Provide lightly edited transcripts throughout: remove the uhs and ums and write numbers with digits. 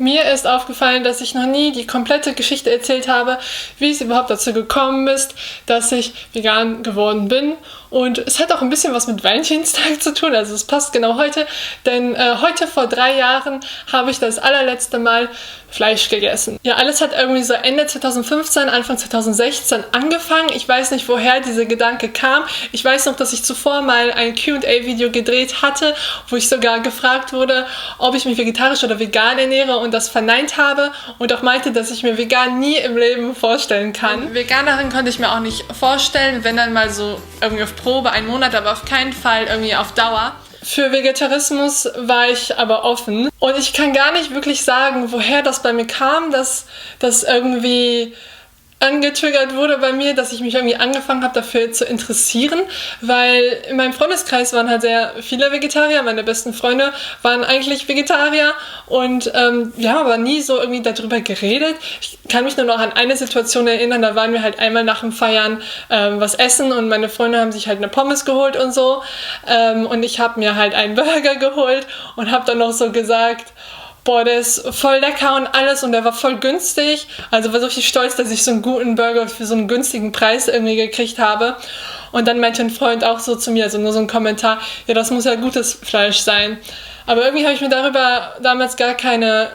Mir ist aufgefallen, dass ich noch nie die komplette Geschichte erzählt habe, wie es überhaupt dazu gekommen ist, dass ich vegan geworden bin. Und es hat auch ein bisschen was mit Valentinstag zu tun, also es passt genau heute, denn heute vor 3 Jahren habe ich das allerletzte Mal Fleisch gegessen. Ja, alles hat irgendwie so Ende 2015, Anfang 2016 angefangen. Ich weiß nicht, woher dieser Gedanke kam. Ich weiß noch, dass ich zuvor mal ein Q&A-Video gedreht hatte, wo ich sogar gefragt wurde, ob ich mich vegetarisch oder vegan ernähre und das verneint habe und auch meinte, dass ich mir vegan nie im Leben vorstellen kann. Veganerin konnte ich mir auch nicht vorstellen, wenn dann mal so irgendwie auf Probe, 1 Monat, aber auf keinen Fall irgendwie auf Dauer. Für Vegetarismus war ich aber offen und ich kann gar nicht wirklich sagen, woher das bei mir kam, dass das irgendwie angetriggert wurde bei mir, dass ich mich irgendwie angefangen habe, dafür zu interessieren, weil in meinem Freundeskreis waren halt sehr viele Vegetarier, meine besten Freunde waren eigentlich Vegetarier und wir haben aber nie so irgendwie darüber geredet. Ich kann mich nur noch an eine Situation erinnern, da waren wir halt einmal nach dem Feiern was essen und meine Freunde haben sich halt eine Pommes geholt und so und ich habe mir halt einen Burger geholt und habe dann noch so gesagt, boah, der ist voll lecker und alles und der war voll günstig. Also war so richtig stolz, dass ich so einen guten Burger für so einen günstigen Preis irgendwie gekriegt habe. Und dann meinte ein Freund auch so zu mir, also nur so ein Kommentar, ja, das muss ja gutes Fleisch sein. Aber irgendwie habe ich mir darüber damals gar keine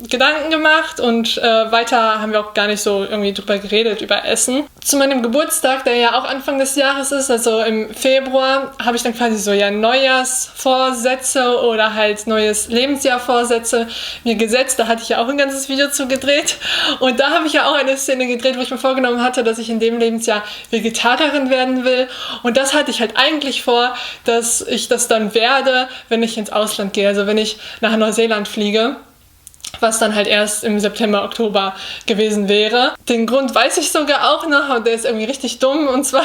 Gedanken gemacht und weiter haben wir auch gar nicht so irgendwie drüber geredet, über Essen. Zu meinem Geburtstag, der ja auch Anfang des Jahres ist, also im Februar, habe ich dann quasi so ja Neujahrsvorsätze oder halt neues Lebensjahrvorsätze mir gesetzt. Da hatte ich ja auch ein ganzes Video zu gedreht und da habe ich ja auch eine Szene gedreht, wo ich mir vorgenommen hatte, dass ich in dem Lebensjahr Vegetarierin werden will und das hatte ich halt eigentlich vor, dass ich das dann werde, wenn ich ins Ausland gehe, also wenn ich nach Neuseeland fliege. Was dann halt erst im September, Oktober gewesen wäre. Den Grund weiß ich sogar auch noch und der ist irgendwie richtig dumm. Und zwar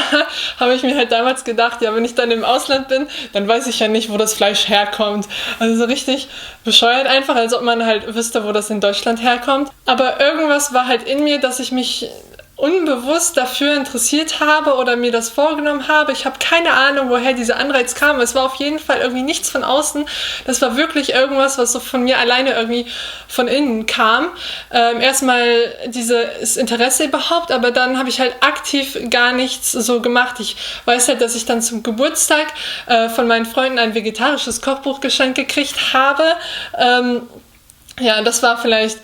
habe ich mir halt damals gedacht, ja, wenn ich dann im Ausland bin, dann weiß ich ja nicht, wo das Fleisch herkommt. Also so richtig bescheuert einfach, als ob man halt wüsste, wo das in Deutschland herkommt. Aber irgendwas war halt in mir, dass ich mich unbewusst dafür interessiert habe oder mir das vorgenommen habe. Ich habe keine Ahnung, woher dieser Anreiz kam. Es war auf jeden Fall irgendwie nichts von außen. Das war wirklich irgendwas, was so von mir alleine irgendwie von innen kam. Erstmal dieses Interesse überhaupt, aber dann habe ich halt aktiv gar nichts so gemacht. Ich weiß halt, dass ich dann zum Geburtstag von meinen Freunden ein vegetarisches Kochbuch geschenkt gekriegt habe. Ja, das war vielleicht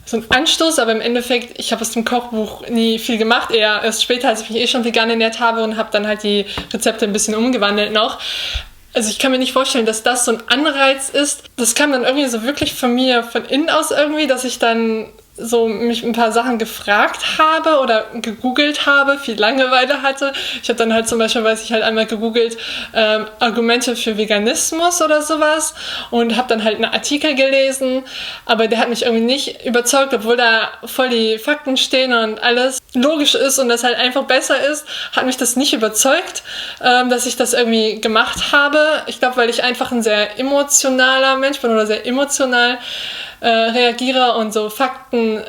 so ein Anstoß, aber im Endeffekt, ich habe aus dem Kochbuch nie viel gemacht, eher erst später, als ich mich schon vegan ernährt habe und habe dann halt die Rezepte ein bisschen umgewandelt noch. Also ich kann mir nicht vorstellen, dass das so ein Anreiz ist. Das kam dann irgendwie so wirklich von mir, von innen aus irgendwie, dass ich dann so mich ein paar Sachen gefragt habe oder gegoogelt habe, viel Langeweile hatte. Ich habe dann halt zum Beispiel, weiß ich halt einmal gegoogelt, Argumente für Veganismus oder sowas und habe dann halt einen Artikel gelesen, aber der hat mich irgendwie nicht überzeugt, obwohl da voll die Fakten stehen und alles logisch ist und das halt einfach besser ist, hat mich das nicht überzeugt, dass ich das irgendwie gemacht habe. Ich glaube, weil ich einfach ein sehr emotionaler Mensch bin oder sehr emotional reagiere und so Fakten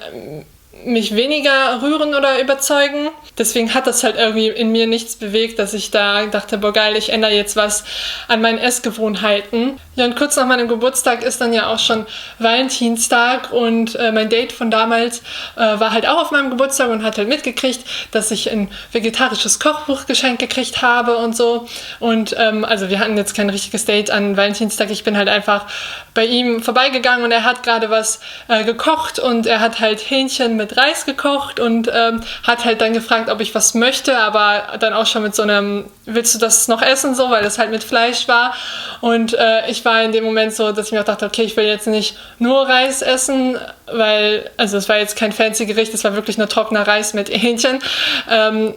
mich weniger rühren oder überzeugen. Deswegen hat das halt irgendwie in mir nichts bewegt, dass ich da dachte, boah geil, ich ändere jetzt was an meinen Essgewohnheiten. Ja, und kurz nach meinem Geburtstag ist dann ja auch schon Valentinstag und mein Date von damals war halt auch auf meinem Geburtstag und hat halt mitgekriegt, dass ich ein vegetarisches Kochbuch geschenkt gekriegt habe und so. Und also wir hatten jetzt kein richtiges Date an Valentinstag. Ich bin halt einfach bei ihm vorbeigegangen und er hat gerade was gekocht und er hat halt Hähnchen mit Reis gekocht und hat halt dann gefragt, ob ich was möchte, aber dann auch schon mit so einem, willst du das noch essen, so, weil das halt mit Fleisch war. Und ich war in dem Moment so, dass ich mir auch dachte, okay, ich will jetzt nicht nur Reis essen, weil, also es war jetzt kein fancy Gericht, es war wirklich nur trockener Reis mit Hähnchen,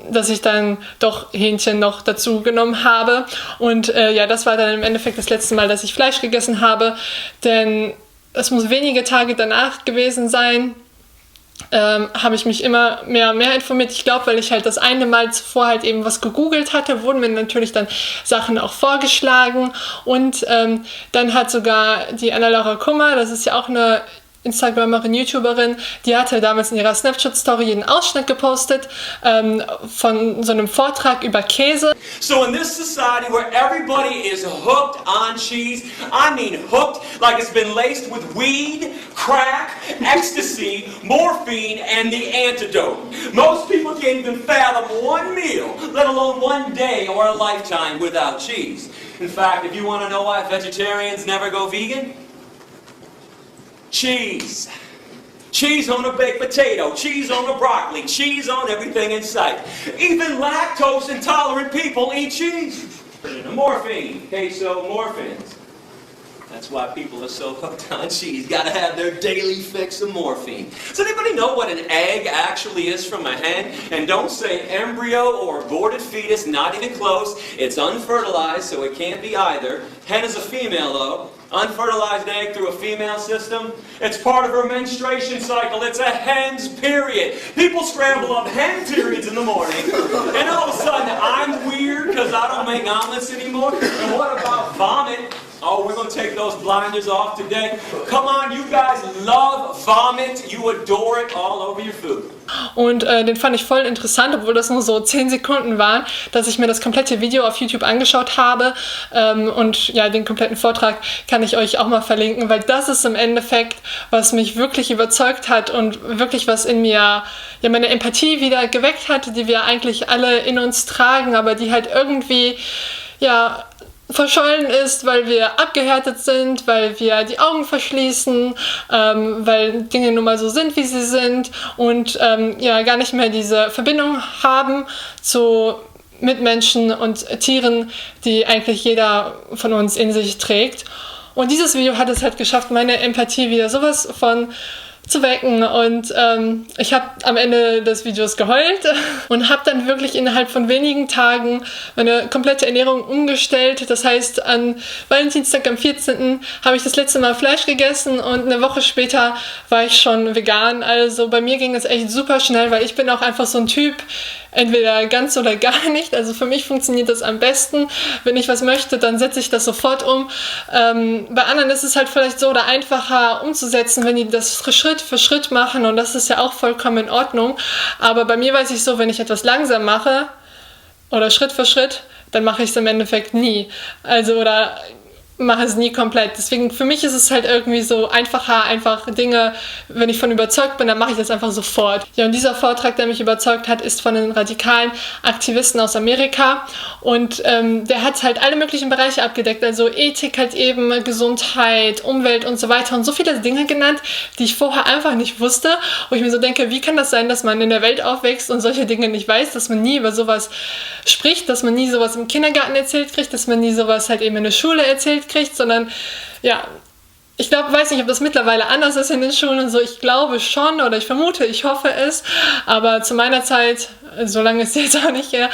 dass ich dann doch Hähnchen noch dazu genommen habe. Und ja, das war dann im Endeffekt das letzte Mal, dass ich Fleisch gegessen habe, denn es muss wenige Tage danach gewesen sein, habe ich mich immer mehr informiert. Ich glaube, weil ich halt das eine Mal zuvor halt eben was gegoogelt hatte, wurden mir natürlich dann Sachen auch vorgeschlagen und dann hat sogar die Anna-Laura Kummer, das ist ja auch eine Instagramerin, YouTuberin, die hatte damals in ihrer Snapchat-Story einen Ausschnitt gepostet von so einem Vortrag über Käse. So in this society where everybody is hooked on cheese, I mean hooked like it's been laced with weed, crack ecstasy, morphine, and the antidote. Most people can't even fathom one meal, let alone one day or a lifetime without cheese. In fact, if you want to know why vegetarians never go vegan, cheese. Cheese on a baked potato, cheese on a broccoli, cheese on everything in sight. Even lactose intolerant people eat cheese. Morphine, queso, morphins. That's why people are so hooked on cheese. Gotta have their daily fix of morphine. Does anybody know what an egg actually is from a hen? And don't say embryo or aborted fetus, not even close. It's unfertilized, so it can't be either. Hen is a female though. Unfertilized egg through a female system. It's part of her menstruation cycle. It's a hen's period. People scramble up hen periods in the morning, and all of a sudden I'm weird because I don't make omelets anymore. And what about vomit? Oh, we're going to take those blinders off today. Come on, you guys love vomit. You adore it all over your food. Und den fand ich voll interessant, obwohl das nur so 10 Sekunden waren, dass ich mir das komplette Video auf YouTube angeschaut habe. Und ja, den kompletten Vortrag kann ich euch auch mal verlinken, weil das ist im Endeffekt, was mich wirklich überzeugt hat und wirklich was in mir, ja, meine Empathie wieder geweckt hat, die wir eigentlich alle in uns tragen, aber die halt irgendwie, ja, verschollen ist, weil wir abgehärtet sind, weil wir die Augen verschließen, weil Dinge nun mal so sind, wie sie sind und ja, gar nicht mehr diese Verbindung haben zu Mitmenschen und Tieren, die eigentlich jeder von uns in sich trägt. Und dieses Video hat es halt geschafft, meine Empathie wieder sowas von zu wecken und ich habe am Ende des Videos geheult und habe dann wirklich innerhalb von wenigen Tagen meine komplette Ernährung umgestellt. Das heißt, an Valentinstag am 14. habe ich das letzte Mal Fleisch gegessen und eine Woche später war ich schon vegan. Also bei mir ging es echt super schnell, weil ich bin auch einfach so ein Typ, entweder ganz oder gar nicht. Also für mich funktioniert das am besten. Wenn ich was möchte, dann setze ich das sofort um. Bei anderen ist es halt vielleicht so oder einfacher umzusetzen, wenn die das Schritt für Schritt machen und das ist ja auch vollkommen in Ordnung. Aber bei mir weiß ich so, wenn ich etwas langsam mache oder Schritt für Schritt, dann mache ich es im Endeffekt nie. Also oder mache es nie komplett. Deswegen für mich ist es halt irgendwie so einfacher, einfach Dinge, wenn ich von überzeugt bin, dann mache ich das einfach sofort. Ja, und dieser Vortrag, der mich überzeugt hat, ist von den radikalen Aktivisten aus Amerika und der hat halt alle möglichen Bereiche abgedeckt, also Ethik halt eben, Gesundheit, Umwelt und so weiter und so viele Dinge genannt, die ich vorher einfach nicht wusste, wo ich mir so denke, wie kann das sein, dass man in der Welt aufwächst und solche Dinge nicht weiß, dass man nie über sowas spricht, dass man nie sowas im Kindergarten erzählt kriegt, dass man nie sowas halt eben in der Schule erzählt kriegt, sondern ja, ich glaube, weiß nicht, ob das mittlerweile anders ist in den Schulen und so. Ich glaube schon oder ich vermute, ich hoffe es. Aber zu meiner Zeit, so lange ist es jetzt auch nicht her,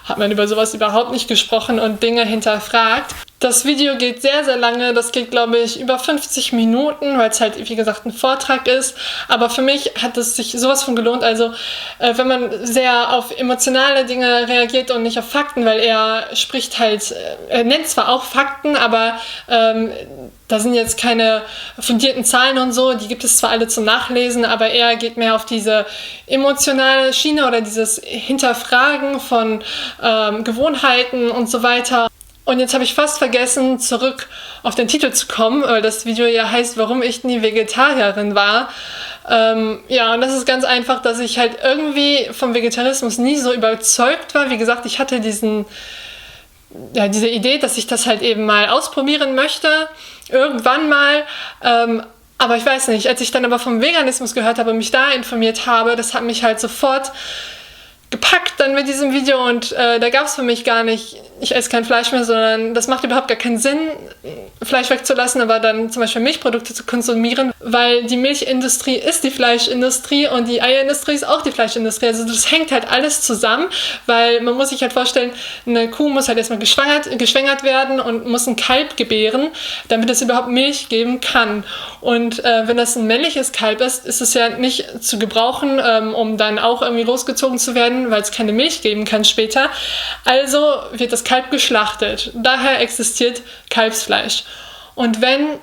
hat man über sowas überhaupt nicht gesprochen und Dinge hinterfragt. Das Video geht sehr, sehr lange. Das geht, glaube ich, über 50 Minuten, weil es halt, wie gesagt, ein Vortrag ist. Aber für mich hat es sich sowas von gelohnt. Also, wenn man sehr auf emotionale Dinge reagiert und nicht auf Fakten, weil er spricht halt, er nennt zwar auch Fakten, aber da sind jetzt keine fundierten Zahlen und so, die gibt es zwar alle zum Nachlesen, aber er geht mehr auf diese emotionale Schiene oder dieses Hinterfragen von Gewohnheiten und so weiter. Und jetzt habe ich fast vergessen, zurück auf den Titel zu kommen, weil das Video ja heißt, warum ich nie Vegetarierin war. Ja, und das ist ganz einfach, dass ich halt irgendwie vom Vegetarismus nie so überzeugt war. Wie gesagt, ich hatte diese Idee, dass ich das halt eben mal ausprobieren möchte, irgendwann mal. Aber ich weiß nicht, als ich dann aber vom Veganismus gehört habe und mich da informiert habe, das hat mich halt sofort gepackt dann mit diesem Video und da gab es für mich gar nicht, ich esse kein Fleisch mehr, sondern das macht überhaupt gar keinen Sinn, Fleisch wegzulassen, aber dann zum Beispiel Milchprodukte zu konsumieren, weil die Milchindustrie ist die Fleischindustrie und die Eierindustrie ist auch die Fleischindustrie. Also das hängt halt alles zusammen, weil man muss sich halt vorstellen, eine Kuh muss halt erstmal geschwängert werden und muss ein Kalb gebären, damit es überhaupt Milch geben kann. Und wenn das ein männliches Kalb ist, ist es ja nicht zu gebrauchen, um dann auch irgendwie losgezogen zu werden, weil es keine Milch geben kann später. Also wird das Kalb geschlachtet. Daher existiert Kalbsfleisch. Und wenn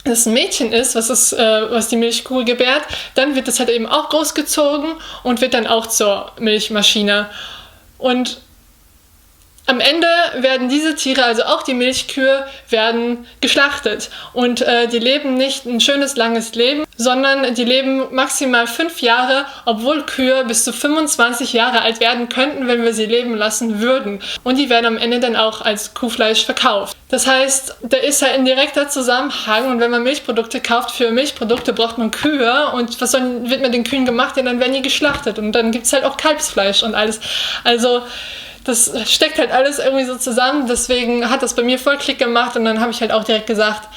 es ein Mädchen ist, was die Milchkuh gebärt, dann wird das halt eben auch großgezogen und wird dann auch zur Milchmaschine. Und Am Ende werden diese Tiere, also auch die Milchkühe, werden geschlachtet. Und die leben nicht ein schönes, langes Leben, sondern die leben maximal 5 Jahre, obwohl Kühe bis zu 25 Jahre alt werden könnten, wenn wir sie leben lassen würden. Und die werden am Ende dann auch als Kuhfleisch verkauft. Das heißt, da ist halt ein direkter Zusammenhang. Und wenn man Milchprodukte kauft, für Milchprodukte braucht man Kühe. Und was wird mit den Kühen gemacht? Ja, dann werden die geschlachtet. Und dann gibt es halt auch Kalbsfleisch und alles. Also das steckt halt alles irgendwie so zusammen, deswegen hat das bei mir voll Klick gemacht und dann habe ich halt auch direkt gesagt,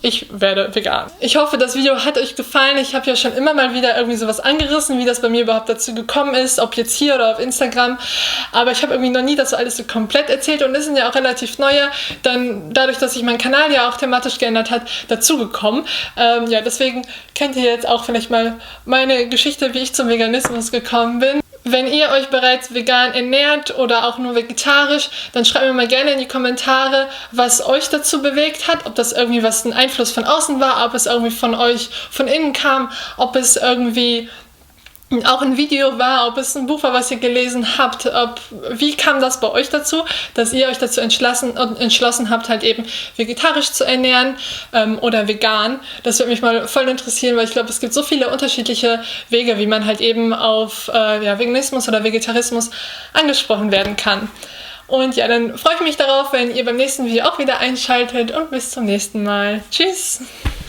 ich werde vegan. Ich hoffe, das Video hat euch gefallen. Ich habe ja schon immer mal wieder irgendwie sowas angerissen, wie das bei mir überhaupt dazu gekommen ist, ob jetzt hier oder auf Instagram, aber ich habe irgendwie noch nie das so alles so komplett erzählt und es sind ja auch relativ neue, dann dadurch, dass sich mein Kanal ja auch thematisch geändert hat, dazugekommen. Ja, deswegen kennt ihr jetzt auch vielleicht mal meine Geschichte, wie ich zum Veganismus gekommen bin. Wenn ihr euch bereits vegan ernährt oder auch nur vegetarisch, dann schreibt mir mal gerne in die Kommentare, was euch dazu bewegt hat, ob das irgendwie was ein Einfluss von außen war, ob es irgendwie von euch von innen kam, ob es irgendwie auch ein Video war, ob es ein Buch war, was ihr gelesen habt, wie kam das bei euch dazu, dass ihr euch dazu entschlossen habt, halt eben vegetarisch zu ernähren oder vegan. Das würde mich mal voll interessieren, weil ich glaube, es gibt so viele unterschiedliche Wege, wie man halt eben auf Veganismus oder Vegetarismus angesprochen werden kann. Und ja, dann freue ich mich darauf, wenn ihr beim nächsten Video auch wieder einschaltet und bis zum nächsten Mal. Tschüss!